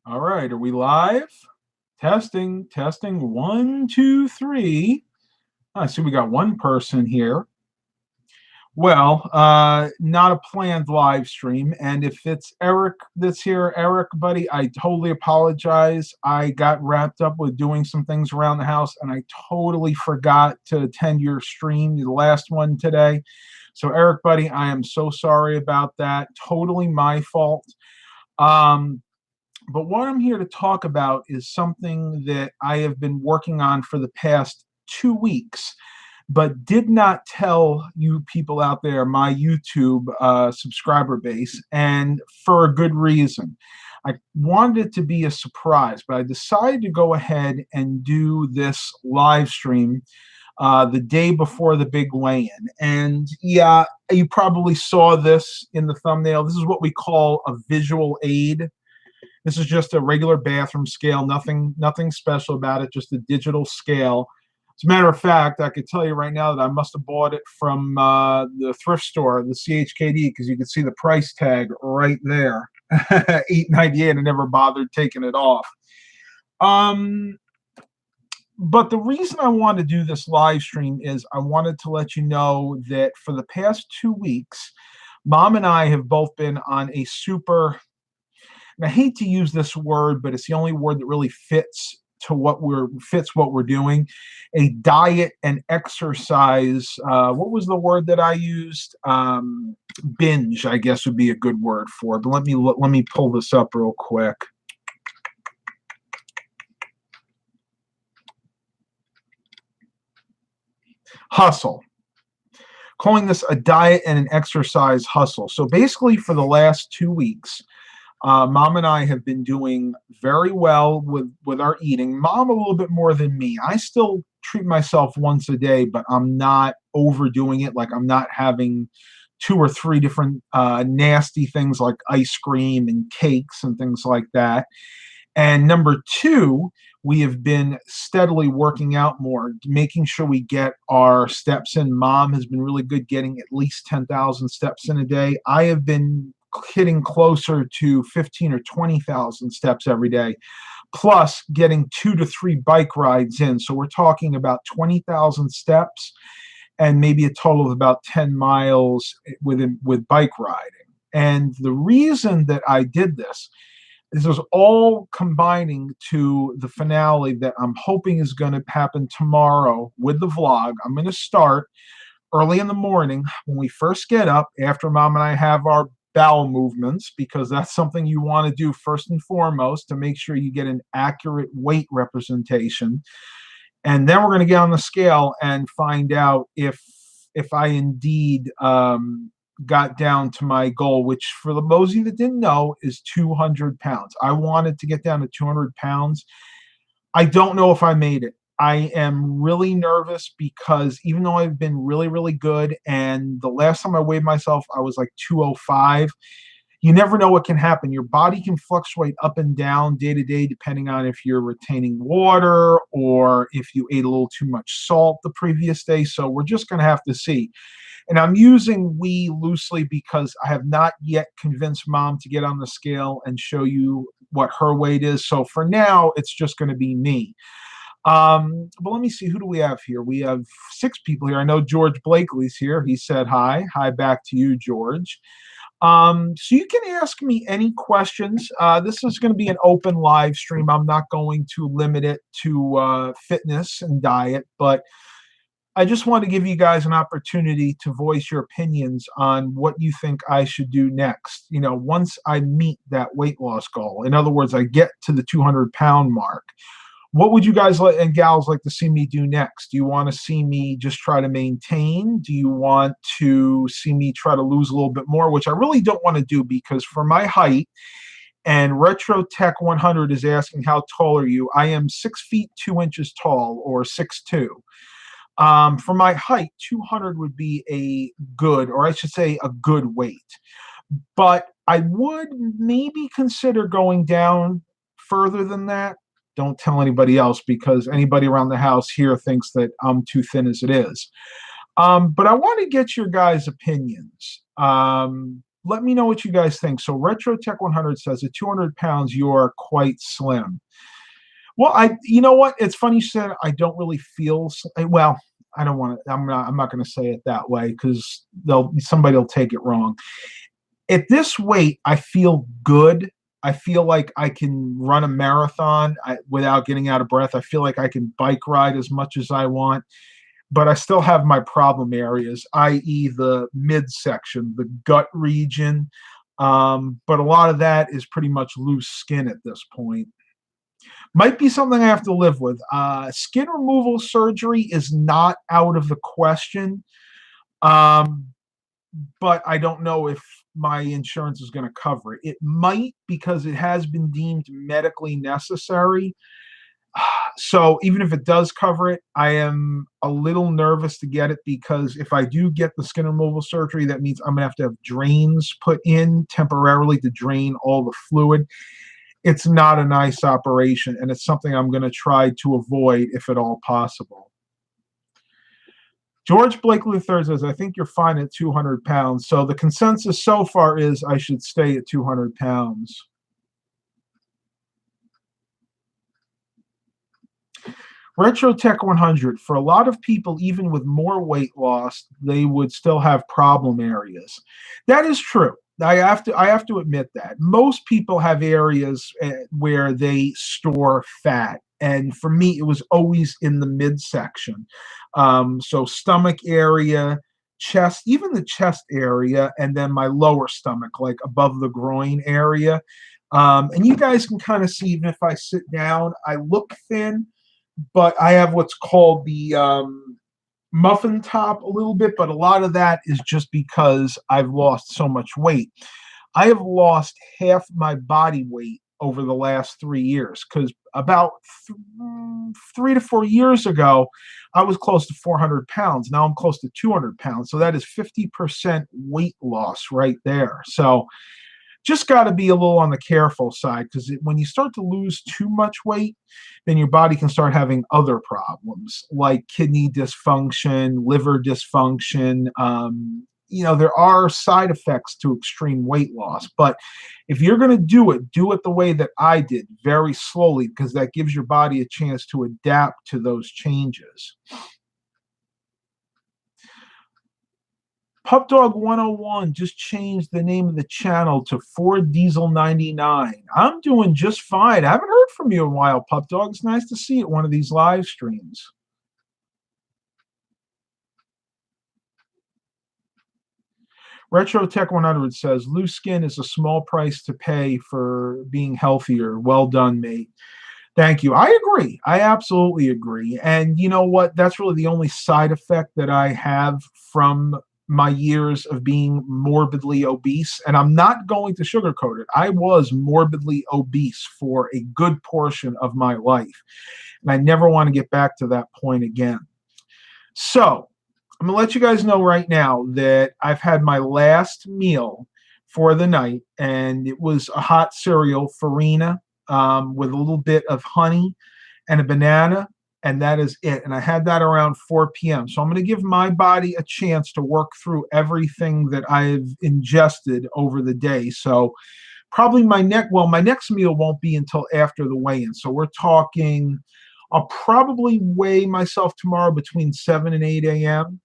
All right, are we live? Testing, testing. One, two, three. I see we got one person here. Well, not a planned live stream. And if it's Eric that's here, Eric, buddy, I totally apologize. I got wrapped up with doing some things around the house and I totally forgot to attend your stream, the last one today. So, Eric, buddy, I am so sorry about that. Totally my fault. Um, But what I'm here to talk about is something that I have been working on for the past 2 weeks, but did not tell you people out there, my YouTube subscriber base, and for a good reason. I wanted it to be a surprise, but I decided to go ahead and do this live stream the day before the big weigh-in. And yeah, you probably saw this in the thumbnail. This is what we call a visual aid. This is just a regular bathroom scale, nothing special about it, just a digital scale. As a matter of fact, I could tell you right now that I must have bought it from the thrift store, the CHKD, because you can see the price tag right there, $8.98. I never bothered taking it off. But the reason I want to do this live stream is I wanted to let you know that for the past 2 weeks, Mom and I have both been on a super, and I hate to use this word, but it's the only word that really fits what we're doing. A diet and exercise. What was the word that I used? Binge, I guess, would be a good word for it. But let me pull this up real quick. Hustle. Calling this a diet and an exercise hustle. So basically, for the last 2 weeks, Mom and I have been doing very well with our eating. Mom a little bit more than me. I still treat myself once a day, but I'm not overdoing it. Like I'm not having 2 or 3 different nasty things like ice cream and cakes and things like that. And number 2, we have been steadily working out more, making sure we get our steps in. Mom has been really good getting at least 10,000 steps in a day. I have been hitting closer to 15 or 20,000 steps every day, plus getting 2 to 3 bike rides in. So we're talking about 20,000 steps and maybe a total of about 10 miles with bike riding. And the reason that I did this was all combining to the finale that I'm hoping is going to happen tomorrow with the vlog. I'm going to start early in the morning when we first get up, after Mom and I have our bowel movements, because that's something you want to do first and foremost to make sure you get an accurate weight representation. And then we're going to get on the scale and find out if I indeed got down to my goal, which for those of you that didn't know is 200 pounds. I wanted to get down to 200 pounds. I don't know if I made it. I am really nervous because even though I've been really, really good, and the last time I weighed myself, I was like 205. You never know what can happen. Your body can fluctuate up and down day to day, depending on if you're retaining water or if you ate a little too much salt the previous day. So we're just going to have to see. And I'm using we loosely because I have not yet convinced Mom to get on the scale and show you what her weight is. So for now, it's just going to be me. But let me see, who do we have here? We have 6 people here. I know George Blakely's here. He said hi. Hi back to you, George. So you can ask me any questions. This is going to be an open live stream. I'm not going to limit it to fitness and diet, but I just want to give you guys an opportunity to voice your opinions on what you think I should do next. You know, once I meet that weight loss goal, in other words, I get to the 200-pound mark. What would you guys and gals like to see me do next? Do you want to see me just try to maintain? Do you want to see me try to lose a little bit more, which I really don't want to do because for my height, and Retro Tech 100 is asking, how tall are you? I am 6 feet 2 inches tall, or 6'2". For my height, 200 would be a good, or I should say a good weight. But I would maybe consider going down further than that. Don't tell anybody else because anybody around the house here thinks that I'm too thin as it is. But I want to get your guys' opinions. let me know what you guys think. So Retro Tech 100 says at 200 pounds, you are quite slim. Well, you know what? It's funny you said I don't really feel, well, I don't want to, I'm not going to say it that way because somebody will take it wrong. At this weight, I feel good. I feel like I can run a marathon without getting out of breath. I feel like I can bike ride as much as I want, but I still have my problem areas, i.e. the midsection, the gut region. But a lot of that is pretty much loose skin at this point. Might be something I have to live with. Skin removal surgery is not out of the question, but I don't know if my insurance is going to cover it. It might, because it has been deemed medically necessary. So even if it does cover it, I am a little nervous to get it, because if I do get the skin removal surgery, that means I'm going to have drains put in temporarily to drain all the fluid. It's not a nice operation, and it's something I'm going to try to avoid if at all possible. George Blakely III says, I think you're fine at 200 pounds. So the consensus so far is I should stay at 200 pounds. Retro Tech 100, for a lot of people, even with more weight loss, they would still have problem areas. That is true. I have to admit that. Most people have areas where they store fat. And for me, it was always in the midsection. So stomach area, chest, even the chest area, and then my lower stomach, like above the groin area. And you guys can kind of see, even if I sit down, I look thin, but I have what's called the muffin top a little bit, but a lot of that is just because I've lost so much weight. I have lost half my body weight over the last 3 years, because about 3 to 4 years ago, I was close to 400 pounds. Now I'm close to 200 pounds. So that is 50% weight loss right there. So just got to be a little on the careful side, because when you start to lose too much weight, then your body can start having other problems like kidney dysfunction, liver dysfunction. There are side effects to extreme weight loss. But if you're going to do it the way that I did, very slowly, because that gives your body a chance to adapt to those changes. Pup Dog 101 just changed the name of the channel to Ford Diesel 99. I'm doing just fine. I haven't heard from you in a while, Pup Dog. It's nice to see you at one of these live streams. Retro Tech 100 says, loose skin is a small price to pay for being healthier. Well done, mate. Thank you. I agree. I absolutely agree. And you know what? That's really the only side effect that I have from my years of being morbidly obese. And I'm not going to sugarcoat it. I was morbidly obese for a good portion of my life. And I never want to get back to that point again. So I'm going to let you guys know right now that I've had my last meal for the night, and it was a hot cereal, farina, with a little bit of honey and a banana, and that is it. And I had that around 4 p.m. So I'm going to give my body a chance to work through everything that I've ingested over the day. So probably my next meal won't be until after the weigh-in. So we're talking, I'll probably weigh myself tomorrow between 7 and 8 a.m.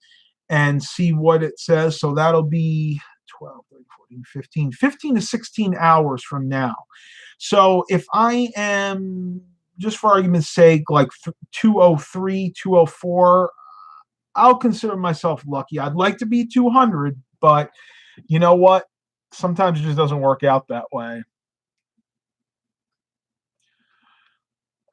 and see what it says. So that'll be 12, 13, 14, 15 to 16 hours from now. So if I am, just for argument's sake, like 203, 204, I'll consider myself lucky. I'd like to be 200, but you know what? Sometimes it just doesn't work out that way.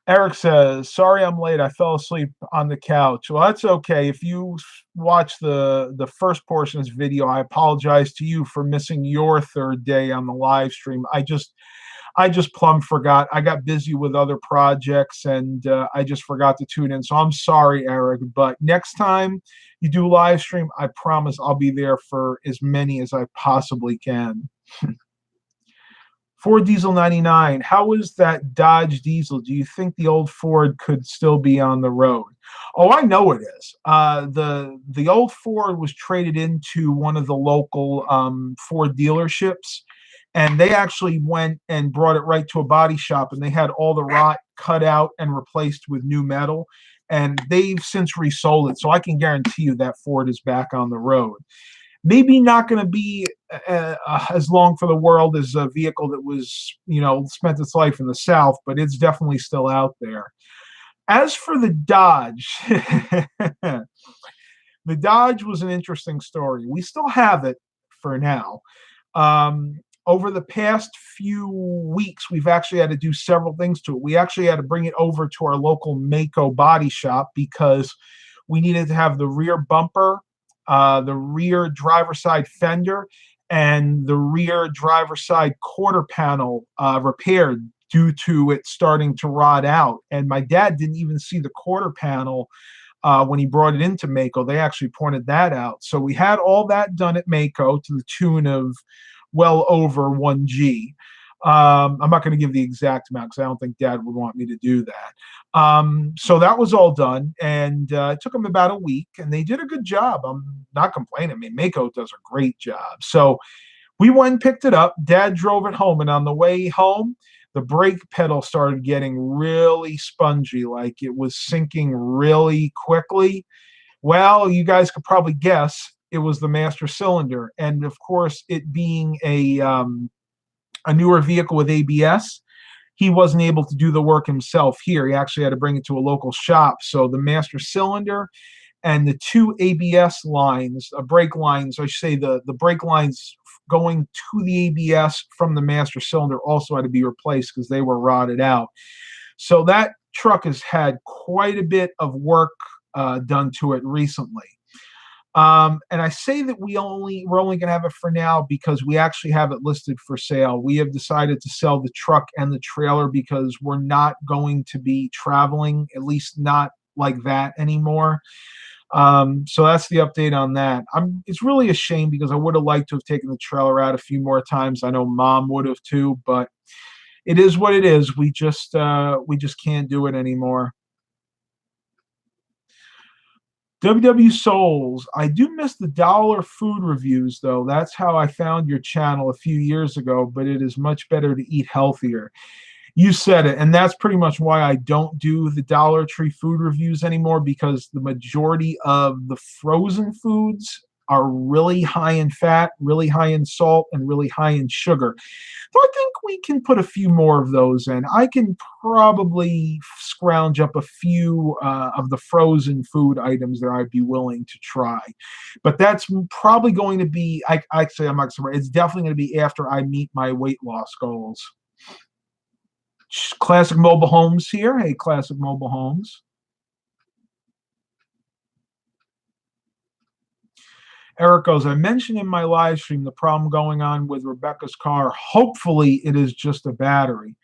Eric says, sorry I'm late. I fell asleep on the couch. Well, that's okay. If you watch the first portion of this video, I apologize to you for missing your third day on the live stream. I just plumb forgot. I got busy with other projects, and I just forgot to tune in. So I'm sorry, Eric. But next time you do live stream, I promise I'll be there for as many as I possibly can. Ford Diesel 99. How is that Dodge Diesel? Do you think the old Ford could still be on the road? Oh, I know it is. The old Ford was traded into one of the local Ford dealerships, and they actually went and brought it right to a body shop, and they had all the rot cut out and replaced with new metal. And they've since resold it, so I can guarantee you that Ford is back on the road. Maybe not going to be as long for the world as a vehicle that was, spent its life in the South, but it's definitely still out there. As for the Dodge, the Dodge was an interesting story. We still have it for now. Over the past few weeks, we've actually had to do several things to it. We actually had to bring it over to our local Mako body shop because we needed to have the rear bumper, the rear driver side fender, and the rear driver side quarter panel repaired due to it starting to rot out. And my dad didn't even see the quarter panel when he brought it into Mako. They actually pointed that out. So we had all that done at Mako to the tune of well over 1G. I'm not going to give the exact amount because I don't think Dad would want me to do that. So that was all done, and it took them about a week, and they did a good job. I'm not complaining. I mean, Mako does a great job. So we went and picked it up. Dad drove it home, and on the way home, the brake pedal started getting really spongy, like it was sinking really quickly. Well, you guys could probably guess it was the master cylinder. And of course, it being a newer vehicle with ABS, he wasn't able to do the work himself here. He actually had to bring it to a local shop. So the master cylinder and the two ABS lines, brake lines, I should say the brake lines going to the ABS from the master cylinder also had to be replaced because they were rotted out. So that truck has had quite a bit of work done to it recently. And I say that we're only going to have it for now because we actually have it listed for sale. We have decided to sell the truck and the trailer because we're not going to be traveling, at least not like that anymore. So that's the update on that. It's really a shame because I would have liked to have taken the trailer out a few more times. I know Mom would have too, but it is what it is. We just can't do it anymore. WW Souls, I do miss the dollar food reviews, though. That's how I found your channel a few years ago, but it is much better to eat healthier. You said it, and that's pretty much why I don't do the Dollar Tree food reviews anymore, because the majority of the frozen foods are really high in fat, really high in salt, and really high in sugar. So I think we can put a few more of those in. I can probably scrounge up a few of the frozen food items that I'd be willing to try. But that's probably going to be, I'm not surprised. It's definitely going to be after I meet my weight loss goals. Classic Mobile Homes here. Hey, Classic Mobile Homes. Eric goes, I mentioned in my live stream the problem going on with Rebecca's car. Hopefully it is just a battery.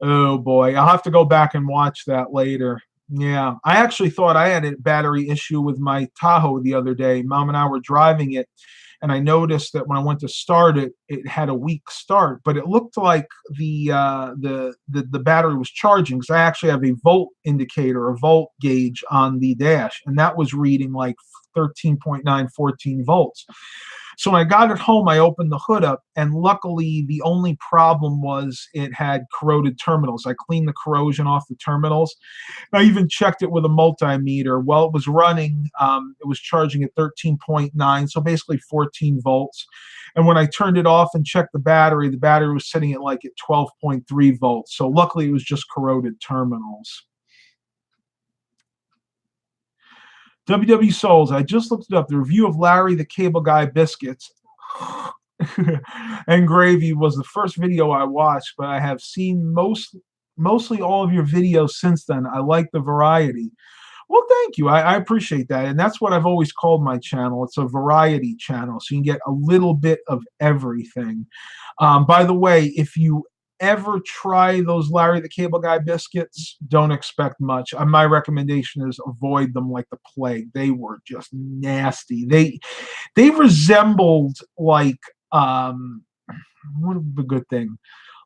Oh boy, I'll have to go back and watch that later. Yeah, I actually thought I had a battery issue with my Tahoe the other day. Mom and I were driving it, and I noticed that when I went to start it, it had a weak start, but it looked like the battery was charging because I actually have a volt indicator, a volt gauge on the dash, and that was reading like 13.9, 14 volts. So when I got it home, I opened the hood up, and luckily the only problem was it had corroded terminals. I cleaned the corrosion off the terminals. I even checked it with a multimeter. While it was running, it was charging at 13.9, so basically 14 volts. And when I turned it off and checked the battery was sitting at like at 12.3 volts. So luckily it was just corroded terminals. WW Souls, I just looked it up. The review of Larry the Cable Guy biscuits and gravy was the first video I watched, but I have seen mostly all of your videos since then. I like the variety. Well, thank you. I appreciate that. And that's what I've always called my channel. It's a variety channel, so you can get a little bit of everything. By the way, if you ever try those Larry the Cable Guy biscuits, don't expect much. My recommendation is avoid them like the plague. They were just nasty. They resembled like what a good thing,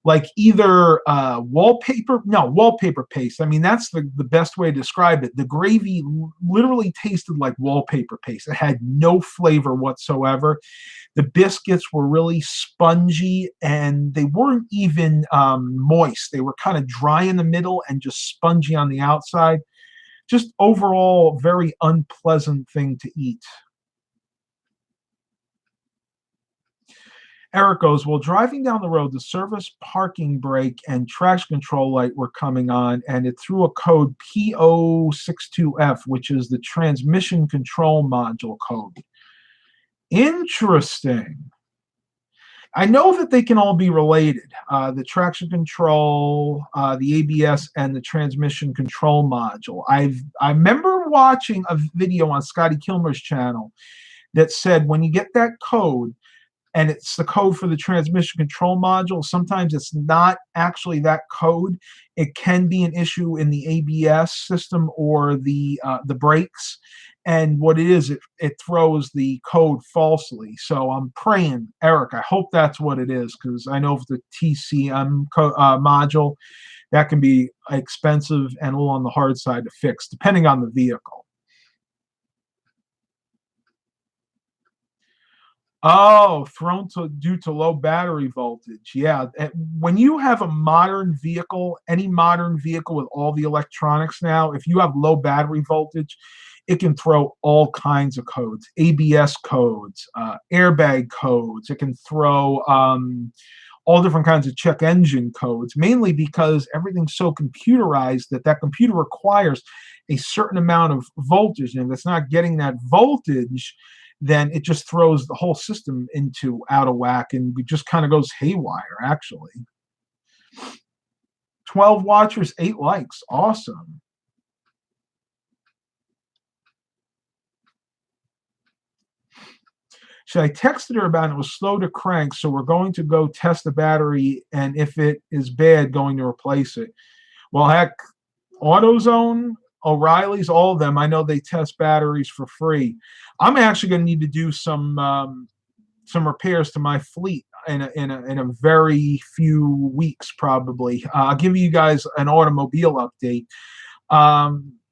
like either wallpaper paste. I mean, that's the best way to describe it. The gravy literally tasted like wallpaper paste. It had no flavor whatsoever. The biscuits were really spongy, and they weren't even moist. They were kind of dry in the middle and just spongy on the outside. Just overall, very unpleasant thing to eat. Eric goes, well, driving down the road, the service parking brake and traction control light were coming on, and it threw a code P062F, which is the transmission control module code. Interesting. I know that they can all be related. The traction control, the ABS, and the transmission control module. I remember watching a video on Scotty Kilmer's channel that said when you get that code, and it's the code for the transmission control module, sometimes it's not actually that code. It can be an issue in the ABS system or the brakes. And what it is, it throws the code falsely. So I'm praying, Eric, I hope that's what it is, because I know for the TCM module, that can be expensive and a little on the hard side to fix, depending on the vehicle. Oh, due to low battery voltage. Yeah. When you have a modern vehicle, any modern vehicle with all the electronics now, if you have low battery voltage, it can throw all kinds of codes, ABS codes, airbag codes. It can throw all different kinds of check engine codes, mainly because everything's so computerized that computer requires a certain amount of voltage. And if it's not getting that voltage, then it just throws the whole system into out of whack, and it just kind of goes haywire, actually. 12 watchers, 8 likes. Awesome. So I texted her about it. It was slow to crank, so we're going to go test the battery, and if it is bad, going to replace it. Well, heck, AutoZone, O'Reilly's, all of them, I know they test batteries for free. I'm actually going to need to do some repairs to my fleet in a very few weeks, probably. I'll give you guys an automobile update.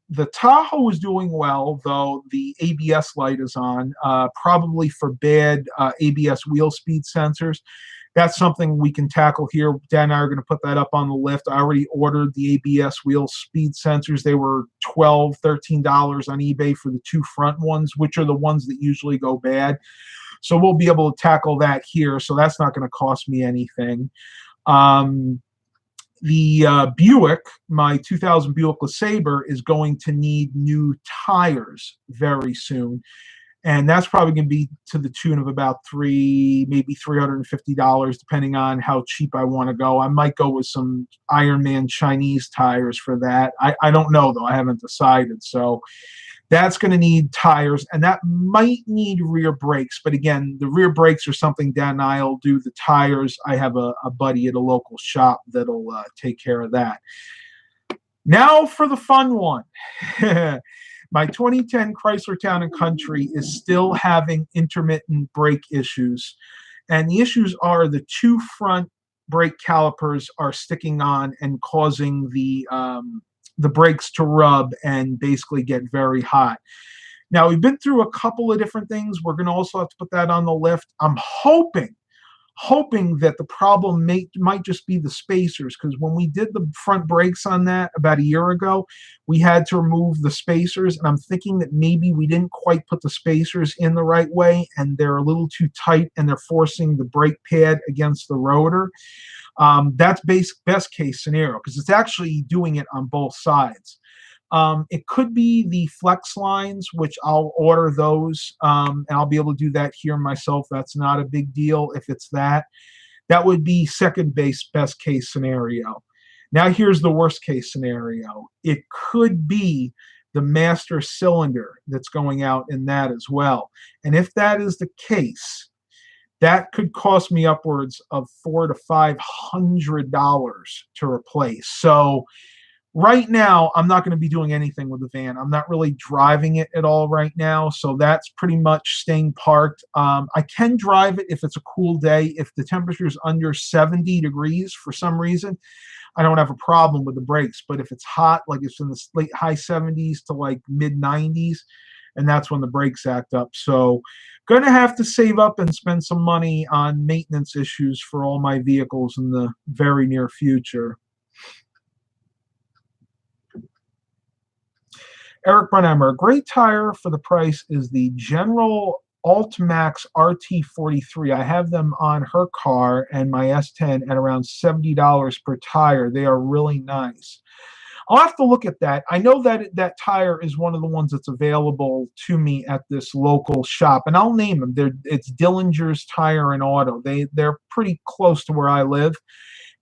The Tahoe is doing well, though the ABS light is on, probably for bad ABS wheel speed sensors. That's something we can tackle here. Dan and I are going to put that up on the lift. I already ordered the ABS wheel speed sensors. They were $12, $13 on eBay for the 2 front ones, which are the ones that usually go bad. So we'll be able to tackle that here. So that's not going to cost me anything. The Buick, my 2000 Buick LeSabre, is going to need new tires very soon. And that's probably going to be to the tune of about maybe $350, depending on how cheap I want to go. I might go with some Ironman Chinese tires for that. I don't know, though. I haven't decided. So that's going to need tires, and that might need rear brakes. But again, the rear brakes are something Dan and I will do. The tires, I have a buddy at a local shop that'll take care of that. Now for the fun one. My 2010 Chrysler Town & Country is still having intermittent brake issues. And the issues are the 2 front brake calipers are sticking on and causing the brakes to rub and basically get very hot. Now, we've been through a couple of different things. We're going to also have to put that on the lift. I'm hoping that the problem might just be the spacers, because when we did the front brakes on that about a year ago, we had to remove the spacers, and I'm thinking that maybe we didn't quite put the spacers in the right way, and they're a little too tight, and they're forcing the brake pad against the rotor. That's best case scenario, because it's actually doing it on both sides. It could be the flex lines, which I'll order those, and I'll be able to do that here myself. That's not a big deal if it's that. That would be second best case scenario. Now here's the worst case scenario. It could be the master cylinder that's going out in that as well. And if that is the case, that could cost me upwards of $400 to $500 to replace. So Right now, I'm not going to be doing anything with the van. I'm not really driving it at all right now, so that's pretty much staying parked. I can drive it if it's a cool day. If the temperature is under 70 degrees for some reason, I don't have a problem with the brakes. But if it's hot, like it's in the late high 70s to like mid 90s, and that's when the brakes act up. So, going to have to save up and spend some money on maintenance issues for all my vehicles in the very near future. Eric Brunhammer, a great tire for the price is the General Altmax RT43. I have them on her car and my S10 at around $70 per tire. They are really nice. I'll have to look at that. I know that that tire is one of the ones that's available to me at this local shop, and I'll name them. It's Dillinger's Tire and Auto. They're pretty close to where I live,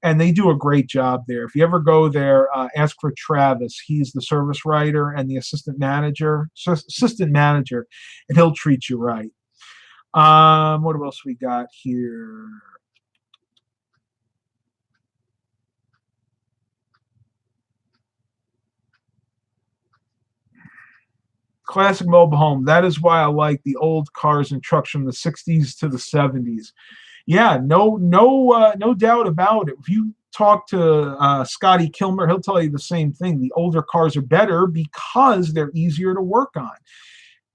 and they do a great job there. If you ever go there, ask for Travis. He's the service writer and the assistant manager, and he'll treat you right. What else we got here? Classic mobile home. That is why I like the old cars and trucks from the 60s to the 70s. Yeah, no doubt about it. If you talk to Scotty Kilmer, he'll tell you the same thing. The older cars are better because they're easier to work on.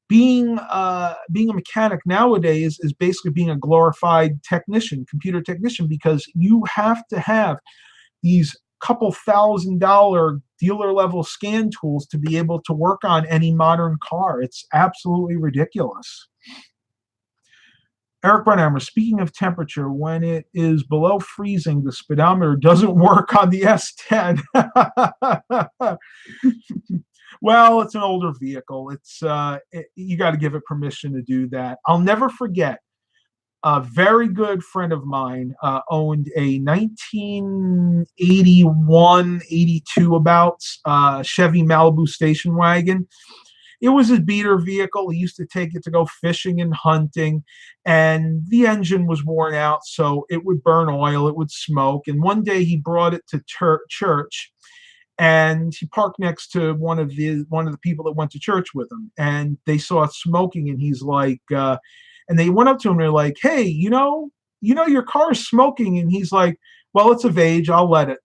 Being a mechanic nowadays is basically being a glorified technician, computer technician, because you have to have these couple $1,000 dealer level scan tools to be able to work on any modern car. It's absolutely ridiculous. Eric Brunhammer, speaking of temperature, when it is below freezing, the speedometer doesn't work on the S10. Well, it's an older vehicle. You got to give it permission to do that. I'll never forget. A very good friend of mine owned a 1981, 82 about Chevy Malibu station wagon. It was his beater vehicle. He used to take it to go fishing and hunting, and the engine was worn out, so it would burn oil, it would smoke. And one day he brought it to church, and he parked next to one of the people that went to church with him, and they saw it smoking, and he's like, and they went up to him and they're like, "Hey, your car is smoking," and he's like, "Well, it's of age, I'll let it."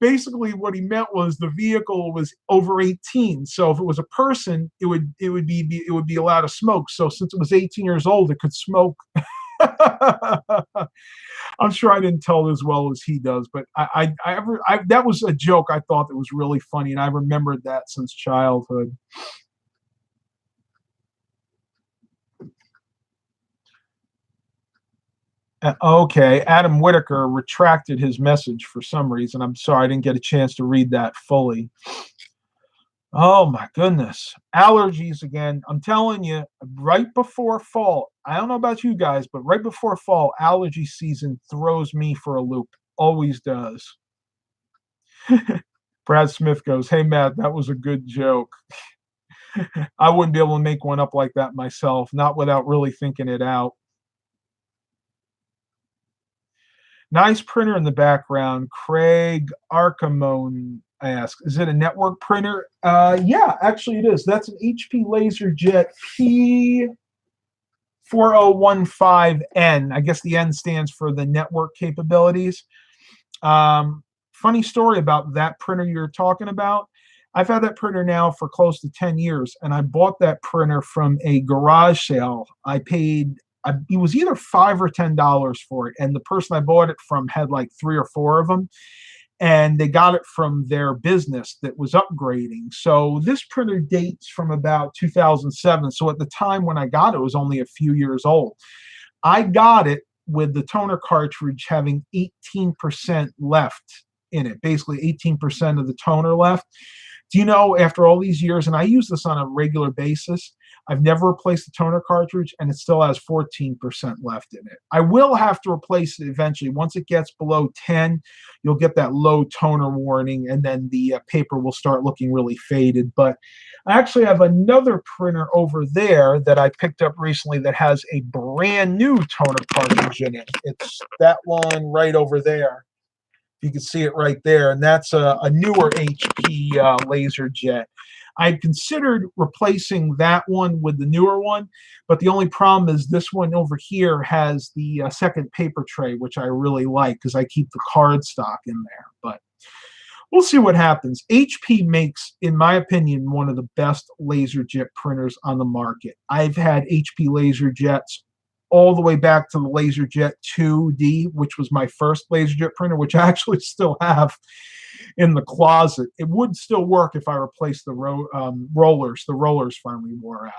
Basically, what he meant was the vehicle was over 18. So if it was a person, it would be allowed to smoke. So since it was 18 years old, it could smoke. I'm sure I didn't tell it as well as he does, but that was a joke I thought that was really funny, and I remembered that since childhood. Okay, Adam Whitaker retracted his message for some reason. I'm sorry, I didn't get a chance to read that fully. Oh my goodness. Allergies again. I'm telling you, right before fall, I don't know about you guys, but right before fall, allergy season throws me for a loop. Always does. Brad Smith goes, "Hey, Matt, that was a good joke." I wouldn't be able to make one up like that myself, not without really thinking it out. Nice printer in the background. Craig Archimone asks, "Is it a network printer?" Yeah, actually it is. That's an HP LaserJet P4015N. I guess the N stands for the network capabilities. Funny story about that printer you're talking about. I've had that printer now for close to 10 years, and I bought that printer from a garage sale. It was either $5 or $10 for it, and the person I bought it from had like 3 or 4 of them, and they got it from their business that was upgrading. So this printer dates from about 2007. So at the time when I got it, it was only a few years old. I got it with the toner cartridge having 18% left in it, basically 18% of the toner left. Do you know, after all these years, and I use this on a regular basis, I've never replaced the toner cartridge, and it still has 14% left in it. I will have to replace it eventually. Once it gets below 10, you'll get that low toner warning, and then the paper will start looking really faded. But I actually have another printer over there that I picked up recently that has a brand new toner cartridge in it. It's that one right over there. You can see it right there, and that's a newer HP laser jet. I'd considered replacing that one with the newer one, but the only problem is this one over here has the second paper tray, which I really like because I keep the card stock in there. But we'll see what happens. HP makes, in my opinion, one of the best laser jet printers on the market. I've had HP laser jets all the way back to the LaserJet 2D, which was my first LaserJet printer, which I actually still have in the closet. It would still work if I replaced the rollers. The rollers finally wore out.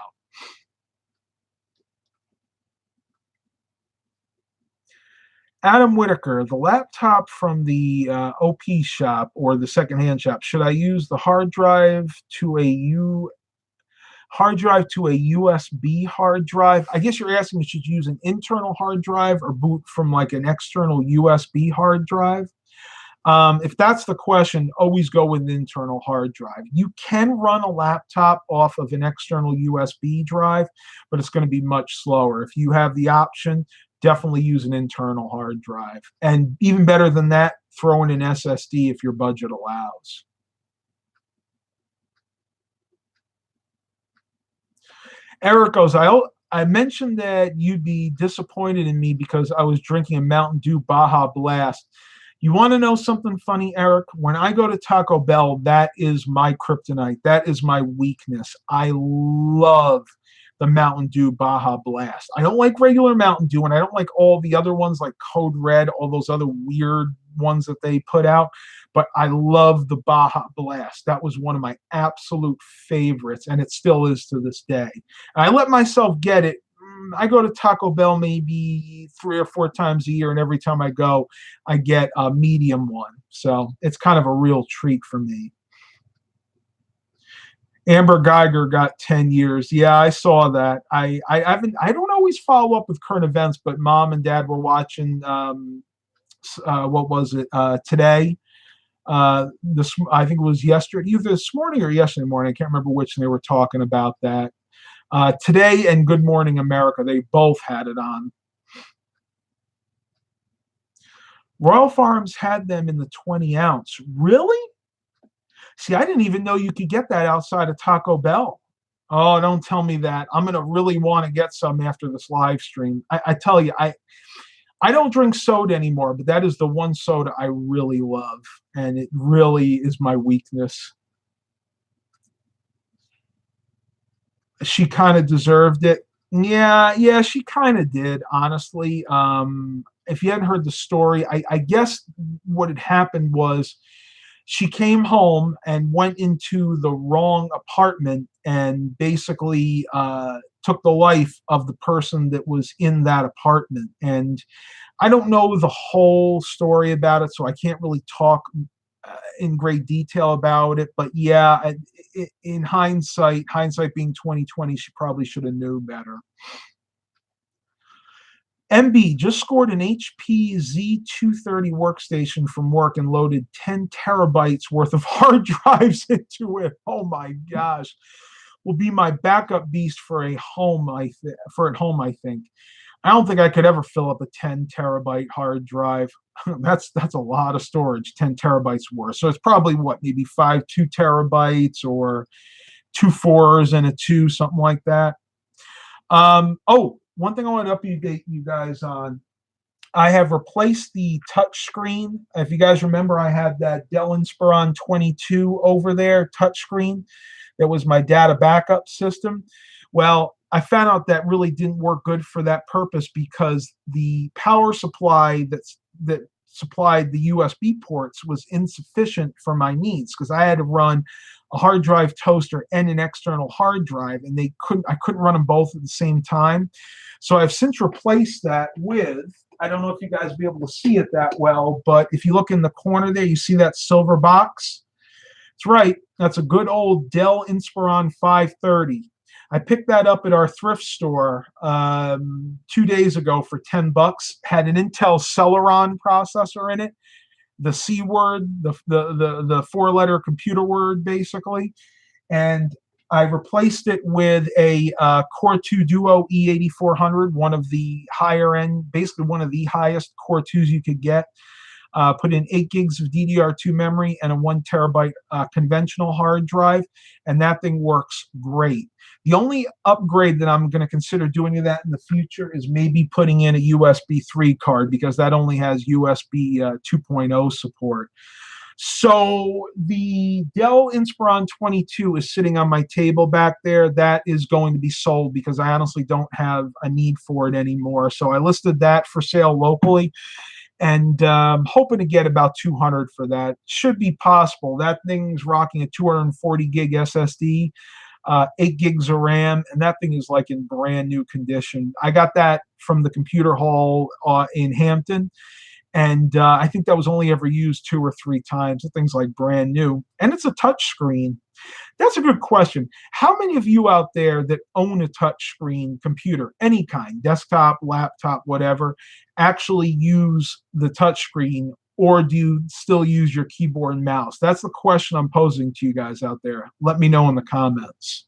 Adam Whitaker, the laptop from the OP shop or the secondhand shop, should I use the hard drive to a USB hard drive? I guess you're asking, should you use an internal hard drive or boot from like an external USB hard drive? If that's the question, always go with an internal hard drive. You can run a laptop off of an external USB drive, but it's going to be much slower. If you have the option, definitely use an internal hard drive. And even better than that, throw in an SSD if your budget allows. Eric goes, I mentioned that you'd be disappointed in me because I was drinking a Mountain Dew Baja Blast. You want to know something funny, Eric? When I go to Taco Bell, that is my kryptonite. That is my weakness. I love the Mountain Dew Baja Blast. I don't like regular Mountain Dew, and I don't like all the other ones like Code Red, all those other weird ones that they put out. But I love the Baja Blast. That was one of my absolute favorites, and it still is to this day. And I let myself get it. I go to Taco Bell maybe 3 or 4 times a year, and every time I go, I get a medium one. So it's kind of a real treat for me. Amber Geiger got 10 years. Yeah, I saw that. I don't always follow up with current events, but Mom and Dad were watching. What was it today? I think it was yesterday, either this morning or yesterday morning. I can't remember which. And they were talking about that. Today and Good Morning America, they both had it on. Royal Farms had them in the 20 ounce. Really? See, I didn't even know you could get that outside of Taco Bell. Oh, don't tell me that. I'm going to really want to get some after this live stream. I tell you, I don't drink soda anymore, but that is the one soda I really love, and it really is my weakness. She kind of deserved it. Yeah, she kind of did, honestly. If you hadn't heard the story, I guess what had happened was she came home and went into the wrong apartment and basically took the life of the person that was in that apartment. And I don't know the whole story about it, so I can't really talk in great detail about it. But yeah, in hindsight being 2020, she probably should have known better. MB just scored an HP Z230 workstation from work and loaded 10 terabytes worth of hard drives into it. Oh my gosh. Will be my backup beast for at home, I think. I don't think I could ever fill up a 10 terabyte hard drive. That's a lot of storage, 10 terabytes worth. So it's probably maybe 2 terabytes or 2 4s and a 2, something like that. One thing I want to update you guys on. I have replaced the touch screen. If you guys remember, I had that Dell Inspiron 22 over there, touch screen. That was my data backup system. Well, I found out that really didn't work good for that purpose because the power supply that supplied the USB ports was insufficient for my needs, because I had to run a hard drive toaster and an external hard drive, and I couldn't run them both at the same time. So I've since replaced that with, I don't know if you guys will be able to see it that well, but if you look in the corner there, you see that silver box? That's right. That's a good old Dell Inspiron 530. I picked that up at our thrift store 2 days ago for $10. Had an Intel Celeron processor in it, the C word, the 4-letter computer word, basically. And I replaced it with a Core 2 Duo E8400, one of the higher end, basically one of the highest Core 2s you could get. Put in 8 gigs of DDR2 memory and a 1 terabyte conventional hard drive, and that thing works great. The only upgrade that I'm going to consider doing to that in the future is maybe putting in a USB 3 card, because that only has USB 2.0 support. So the Dell Inspiron 22 is sitting on my table back there. That is going to be sold because I honestly don't have a need for it anymore. So I listed that for sale locally, and hoping to get about 200 for that. Should be possible. That thing's rocking a 240 gig SSD, 8 gigs of RAM, and that thing is like in brand new condition. I got that from the computer hall in Hampton, and I think that was only ever used 2 or 3 times. The thing's like brand new, and it's a touch screen. That's a good question. How many of you out there that own a touchscreen computer, any kind, desktop, laptop, whatever, actually use the touchscreen, or do you still use your keyboard and mouse? That's the question I'm posing to you guys out there. Let me know in the comments.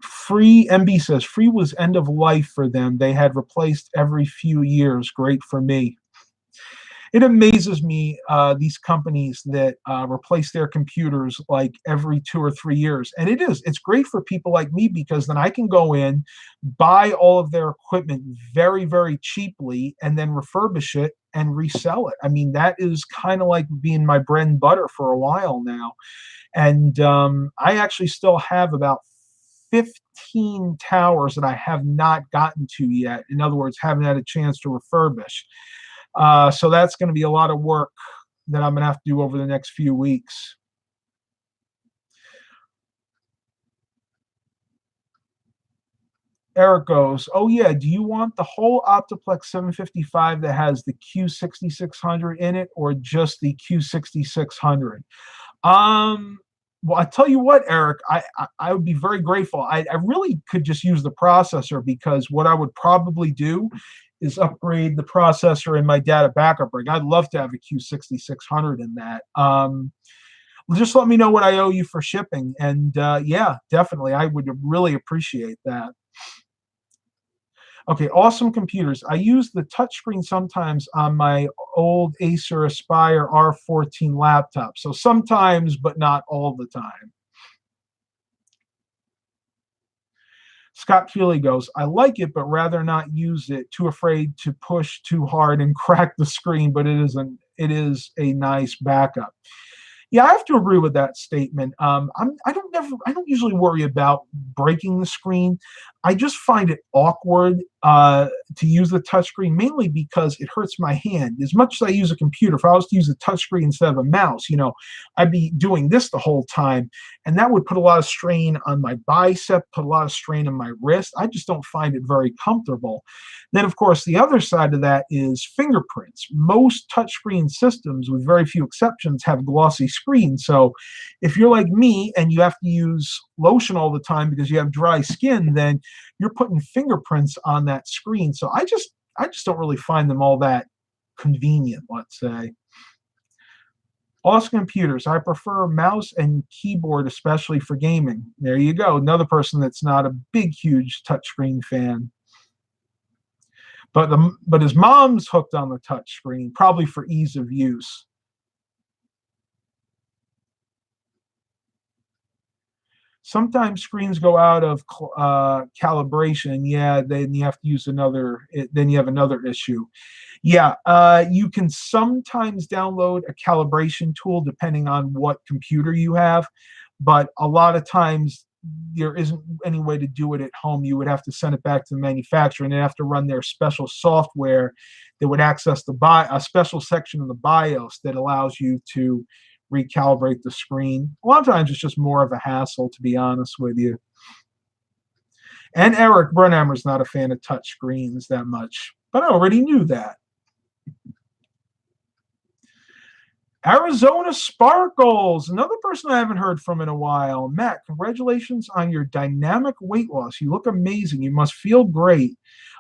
Free MB says, free was end of life for them. They had replaced every few years. Great for me. It amazes me, these companies that replace their computers like every 2 or 3 years. And it's great for people like me, because then I can go in, buy all of their equipment very, very cheaply, and then refurbish it and resell it. I mean, that is kind of like being my bread and butter for a while now. And I actually still have about 15 towers that I have not gotten to yet. In other words, haven't had a chance to refurbish. So that's going to be a lot of work that I'm going to have to do over the next few weeks. Eric goes, oh yeah, do you want the whole Optiplex 755 that has the Q6600 in it, or just the Q6600? Well, I tell you what, Eric, I would be very grateful. I really could just use the processor, because what I would probably do is upgrade the processor in my data backup rig. I'd love to have a Q6600 in that. Just let me know what I owe you for shipping. And yeah, definitely, I would really appreciate that. Okay, awesome computers. I use the touchscreen sometimes on my old Acer Aspire R14 laptop. So sometimes, but not all the time. Scott Keeley goes, I like it, but rather not use it. Too afraid to push too hard and crack the screen, but it is a nice backup. Yeah, I have to agree with that statement. I don't usually worry about breaking the screen. I just find it awkward to use the touchscreen, mainly because it hurts my hand. As much as I use a computer, if I was to use a touchscreen instead of a mouse, I'd be doing this the whole time, and that would put a lot of strain on my bicep, put a lot of strain on my wrist. I just don't find it very comfortable. Then, of course, the other side of that is fingerprints. Most touchscreen systems, with very few exceptions, have glossy screens. So if you're like me and you have to use lotion all the time because you have dry skin, then you're putting fingerprints on that screen. So I just don't really find them all that convenient, let's say. Awesome computers. I prefer mouse and keyboard, especially for gaming. There you go. Another person that's not a big, huge touchscreen fan. But his mom's hooked on the touchscreen, probably for ease of use. Sometimes screens go out of calibration. Yeah, then you have to use then you have another issue. Yeah, you can sometimes download a calibration tool depending on what computer you have, but a lot of times there isn't any way to do it at home. You would have to send it back to the manufacturer, and they have to run their special software that would access a special section of the BIOS that allows you to recalibrate the screen. A lot of times it's just more of a hassle, to be honest with you. And Eric Brunhammer's not a fan of touch screens that much, but I already knew that. Arizona Sparkles, another person I haven't heard from in a while. Matt, congratulations on your dynamic weight loss. You look amazing. You must feel great.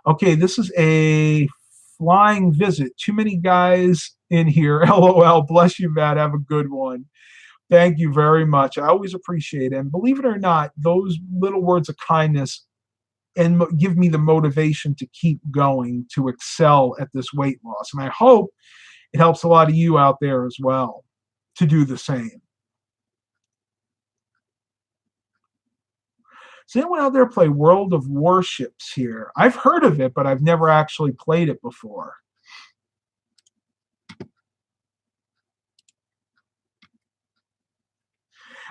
Okay, this is a flying visit. Too many guys in here. LOL. Bless you, Matt. Have a good one. Thank you very much. I always appreciate it. And believe it or not, those little words of kindness and give me the motivation to keep going, to excel at this weight loss. And I hope it helps a lot of you out there as well to do the same. Does anyone out there play World of Warships here? I've heard of it, but I've never actually played it before.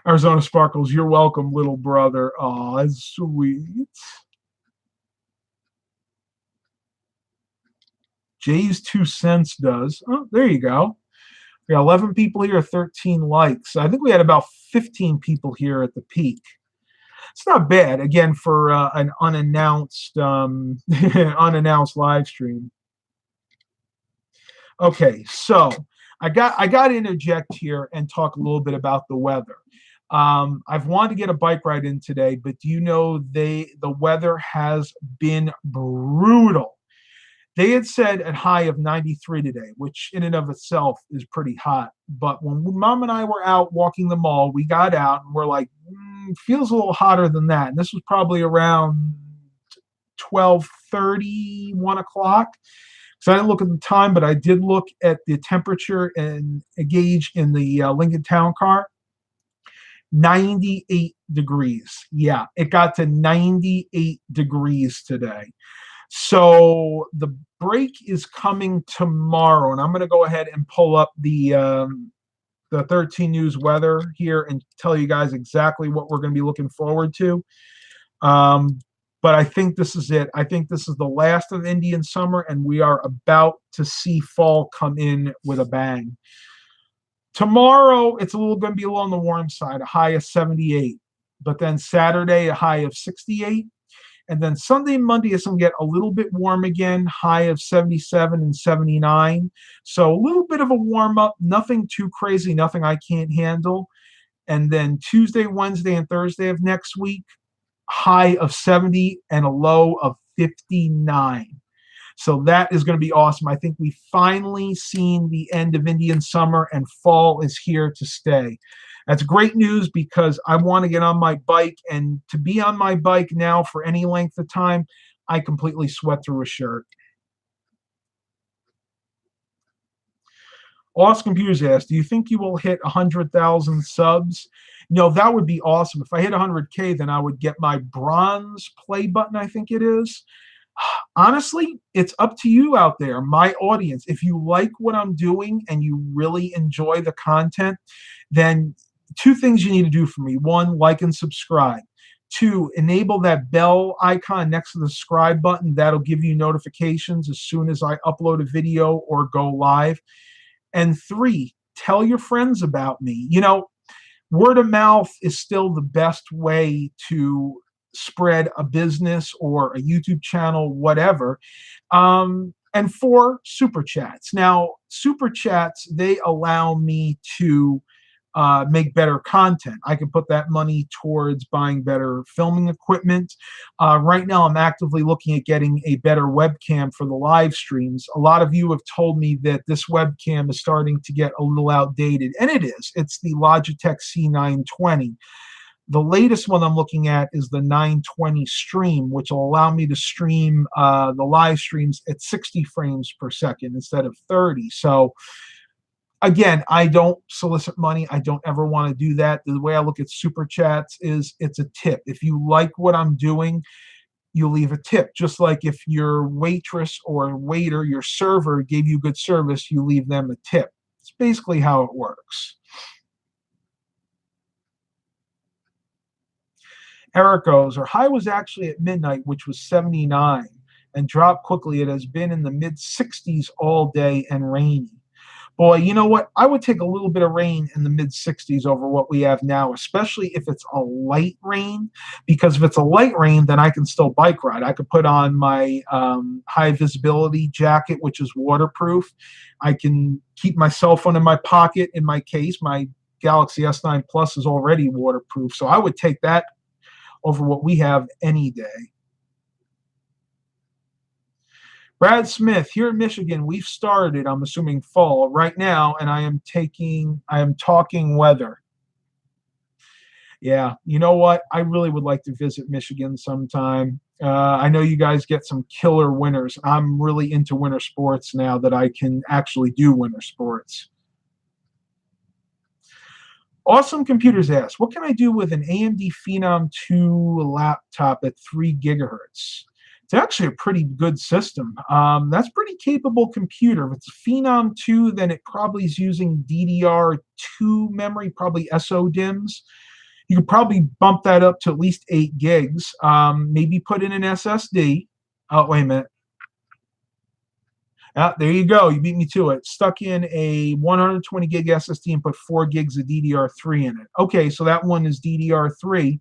Arizona Sparkles, you're welcome, little brother. Oh, that's sweet. Jay's 2 cents does. Oh, there you go. We got 11 people here, 13 likes. I think we had about 15 people here at the peak. It's not bad, again, for an unannounced unannounced live stream. Okay, so I got to interject here and talk a little bit about the weather. I've wanted to get a bike ride in today, but do you know the weather has been brutal. They had said a high of 93 today, which in and of itself is pretty hot. But when Mom and I were out walking the mall, we got out and we're like, feels a little hotter than that. And this was probably around 12:30, 1 o'clock. So I didn't look at the time, but I did look at the temperature and a gauge in the Lincoln Town Car. 98 degrees. Yeah, it got to 98 degrees today. So the break is coming tomorrow, and I'm going to go ahead and pull up the 13 News weather here and tell you guys exactly what we're going to be looking forward to. But I think this is it. I think this is the last of Indian summer, and we are about to see fall come in with a bang. Tomorrow, it's going to be a little on the warm side, a high of 78. But then Saturday, a high of 68. And then Sunday and Monday is going to get a little bit warm again, high of 77 and 79. So a little bit of a warm up, nothing too crazy, nothing I can't handle. And then Tuesday, Wednesday, and Thursday of next week, high of 70 and a low of 59. So that is going to be awesome. I think we've finally seen the end of Indian summer, and fall is here to stay. That's great news because I want to get on my bike, and to be on my bike now for any length of time, I completely sweat through a shirt. Lost Computers asked, do you think you will hit 100,000 subs? No, that would be awesome. If I hit 100K, then I would get my bronze play button, I think it is. Honestly, it's up to you out there, my audience. If you like what I'm doing and you really enjoy the content, then 2 things you need to do for me. 1, like and subscribe. 2, enable that bell icon next to the subscribe button. That'll give you notifications as soon as I upload a video or go live. And 3, tell your friends about me. You know, word of mouth is still the best way to spread a business or a YouTube channel, whatever. And 4, super chats. Now, super chats, they allow me to make better content. I can put that money towards buying better filming equipment. Right now, I'm actively looking at getting a better webcam for the live streams. A lot of you have told me that this webcam is starting to get a little outdated, and it is. It's the Logitech C920. The latest one I'm looking at is the 920 Stream, which will allow me to stream the live streams at 60 frames per second instead of 30. So again, I don't solicit money. I don't ever want to do that. The way I look at super chats is it's a tip. If you like what I'm doing, you leave a tip. Just like if your waitress or waiter, your server gave you good service, you leave them a tip. It's basically how it works. Eric goes, our high was actually at midnight, which was 79, and dropped quickly. It has been in the mid-60s all day and rainy. Boy, you know what? I would take a little bit of rain in the mid-60s over what we have now, especially if it's a light rain, because if it's a light rain, then I can still bike ride. I could put on my high visibility jacket, which is waterproof. I can keep my cell phone in my pocket, in my case. My Galaxy S9 Plus is already waterproof, so I would take that over what we have any day. Brad Smith, here in Michigan, we've started, I'm assuming, fall right now, and I am talking weather. Yeah, you know what? I really would like to visit Michigan sometime. I know you guys get some killer winters. I'm really into winter sports now that I can actually do winter sports. Awesome Computers asks, what can I do with an AMD Phenom 2 laptop at 3 gigahertz? It's actually a pretty good system. That's pretty capable computer. If it's a Phenom 2, then it probably is using DDR2 memory, probably SODIMMs. You could probably bump that up to at least 8 gigs. Maybe put in an SSD. Oh, wait a minute. There you go. You beat me to it. Stuck in a 120 gig SSD and put 4 gigs of DDR3 in it. Okay, so that one is DDR3.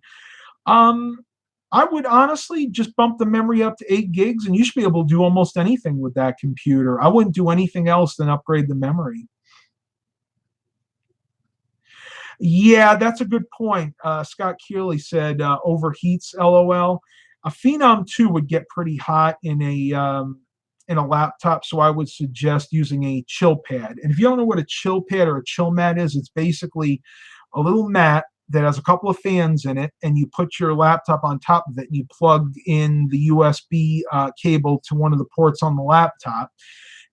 I would honestly just bump the memory up to 8 gigs, and you should be able to do almost anything with that computer. I wouldn't do anything else than upgrade the memory. Yeah, that's a good point. Scott Kearley said overheats, LOL. A Phenom 2 would get pretty hot in a laptop, so I would suggest using a chill pad. And if you don't know what a chill pad or a chill mat is, it's basically a little mat that has a couple of fans in it, and you put your laptop on top of it, and you plug in the USB cable to one of the ports on the laptop,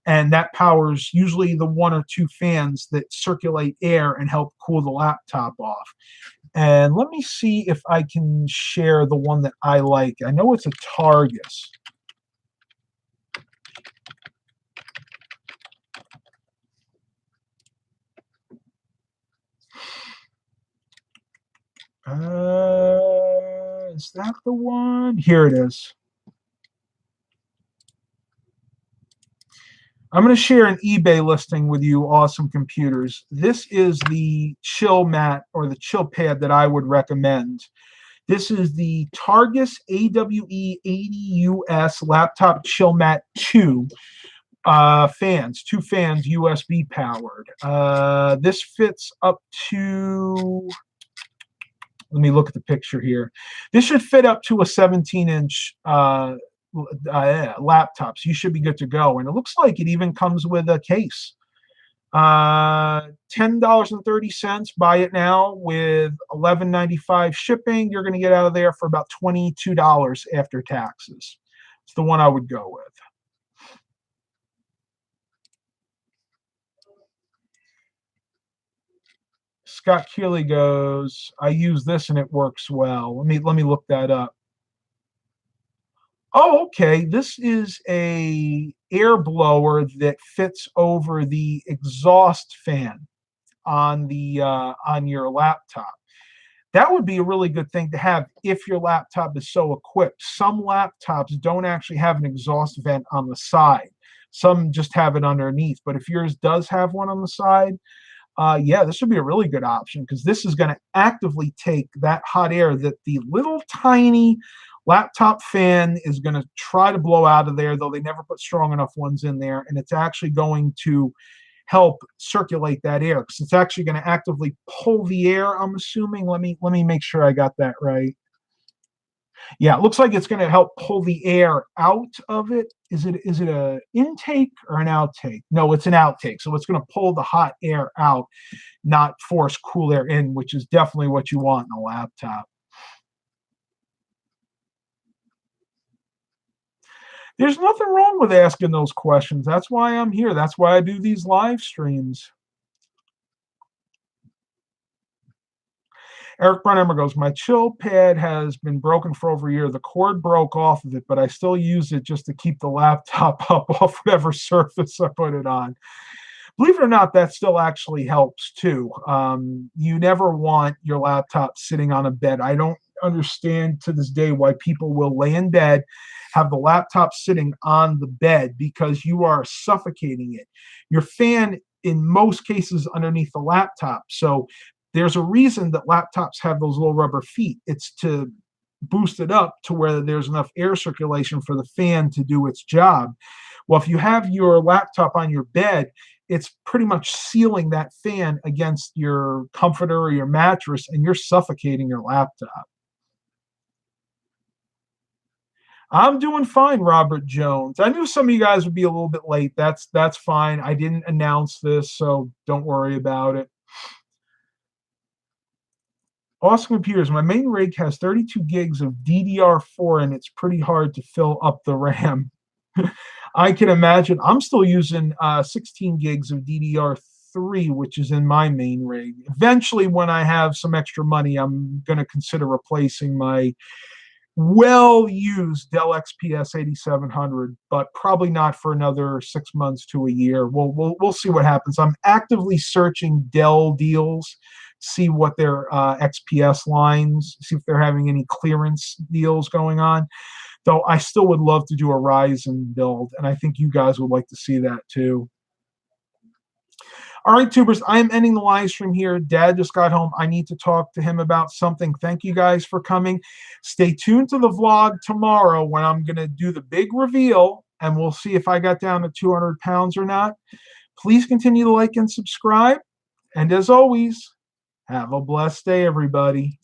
and that powers usually the 1 or 2 fans that circulate air and help cool the laptop off. And let me see if I can share the one that I like. I know it's a Targus. Is that the one? Here it is. I'm going to share an eBay listing with you, Awesome Computers. This is the chill mat or the chill pad that I would recommend. This is the Targus AWE80US Laptop Chill Mat 2 fans, 2 fans, USB powered. This fits up to, let me look at the picture here. This should fit up to a 17-inch laptop, so you should be good to go. And it looks like it even comes with a case. $10.30. Buy it now with $11.95 shipping. You're going to get out of there for about $22 after taxes. It's the one I would go with. Scott Keeley goes, I use this and it works well. Let me look that up. Oh, okay. This is a air blower that fits over the exhaust fan on the on your laptop. That would be a really good thing to have if your laptop is so equipped. Some laptops don't actually have an exhaust vent on the side. Some just have it underneath. But if yours does have one on the side, yeah, this would be a really good option because this is going to actively take that hot air that the little tiny laptop fan is going to try to blow out of there, though they never put strong enough ones in there, and it's actually going to help circulate that air because it's actually going to actively pull the air, I'm assuming. Let me make sure I got that right. Yeah, it looks like it's going to help pull the air out of it. Is it a intake or an outtake? No, it's an outtake. So it's going to pull the hot air out, not force cool air in, which is definitely what you want in a laptop. There's nothing wrong with asking those questions. That's why I'm here. That's why I do these live streams. Eric Brunhammer goes, my chill pad has been broken for over a year. The cord broke off of it, but I still use it just to keep the laptop up off whatever surface I put it on. Believe it or not, that still actually helps too. You never want your laptop sitting on a bed. I don't understand to this day why people will lay in bed, have the laptop sitting on the bed because you are suffocating it. Your fan, in most cases, underneath the laptop. So there's a reason that laptops have those little rubber feet. It's to boost it up to where there's enough air circulation for the fan to do its job. Well, if you have your laptop on your bed, it's pretty much sealing that fan against your comforter or your mattress, and you're suffocating your laptop. I'm doing fine, Robert Jones. I knew some of you guys would be a little bit late. That's fine. I didn't announce this, so don't worry about it. Awesome computers. My main rig has 32 gigs of DDR4, and it's pretty hard to fill up the RAM. I can imagine. I'm still using 16 gigs of DDR3, which is in my main rig. Eventually, when I have some extra money, I'm going to consider replacing my well-used Dell XPS 8700, but probably not for another 6 months to a year. We'll see what happens. I'm actively searching Dell deals, see what their XPS lines, see if they're having any clearance deals going on. Though I still would love to do a Ryzen build, and I think you guys would like to see that too. All right, tubers, I am ending the live stream here. Dad just got home. I need to talk to him about something. Thank you guys for coming. Stay tuned to the vlog tomorrow when I'm going to do the big reveal, and we'll see if I got down to 200 pounds or not. Please continue to like and subscribe. And as always, have a blessed day, everybody.